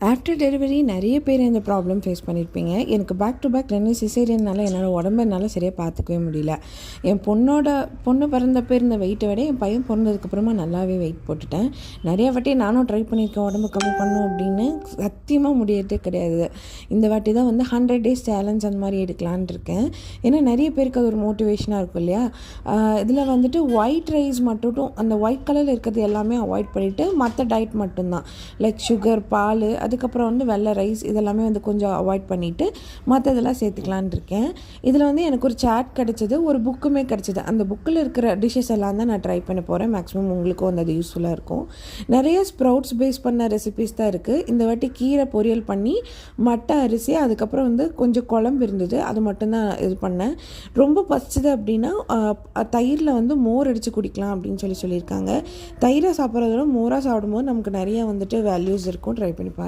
After delivery நிறைய பேர் இந்த ப்ராப்ளம் ஃபேஸ் பண்ணியிருப்பீங்க. எனக்கு பேக் டு பேக் 2 சிசேரியன்னால என்னோடய உடம்ப என்னால் சரியாக பார்த்துக்கவே முடியல. என் பொண்ணு பிறந்தப்போ இருந்த வெயிட்டை விட என் பையன் பிறந்ததுக்கப்புறமா நல்லாவே வெயிட் போட்டுட்டேன். நிறைய வாட்டி நானும் ட்ரை பண்ணியிருக்கேன் உடம்பு கம்மி பண்ணணும் அப்படின்னு. சத்தியமாக முடியறதே கிடையாது. இந்த வாட்டி தான் 100 days சேலஞ்ச் அந்த மாதிரி எடுக்கலான் இருக்கேன். ஏன்னா நிறைய பேருக்கு அது ஒரு மோட்டிவேஷனாக இருக்கும் இல்லையா? இதில் ஒயிட் ரைஸ் மட்டும் அந்த ஒயிட் கலரில் இருக்கிறது எல்லாமே அவாய்ட் பண்ணிவிட்டு மற்ற டயட் மட்டும்தான். லைக் சுகர், பால், அதுக்கப்புறம் வெள்ளை ரைஸ் இதெல்லாமே கொஞ்சம் அவாய்ட் பண்ணிவிட்டு மற்றதெல்லாம் சேர்த்துக்கலான் இருக்கேன். இதில் எனக்கு ஒரு சாட் கிடச்சிது, ஒரு புக்குமே கிடச்சிது. அந்த புக்கில் இருக்கிற டிஷ்ஷஸ் எல்லாம் தான் நான் ட்ரை பண்ண போகிறேன். மேக்ஸிமம் உங்களுக்கும் அது யூஸ்ஃபுல்லாக இருக்கும். நிறைய ஸ்ப்ரவுட்ஸ் பேஸ் பண்ண ரெசிபீஸ் தான் இருக்குது. இந்த வாட்டி கீரை பொரியல் பண்ணி மட்டை அரிசி, அதுக்கப்புறம் கொஞ்சம் குழம்பு இருந்தது, அது மட்டும்தான் இது பண்ணேன். ரொம்ப பசிச்சது அப்படின்னா தயிரில் மோர் அடித்து குடிக்கலாம் அப்படின்னு சொல்லியிருக்காங்க. தயிரை சாப்பிட்றதோட மோராக சாப்பிடும்போது நமக்கு நிறைய வேல்யூஸ் இருக்கும். ட்ரை பண்ணி பாருங்கள்.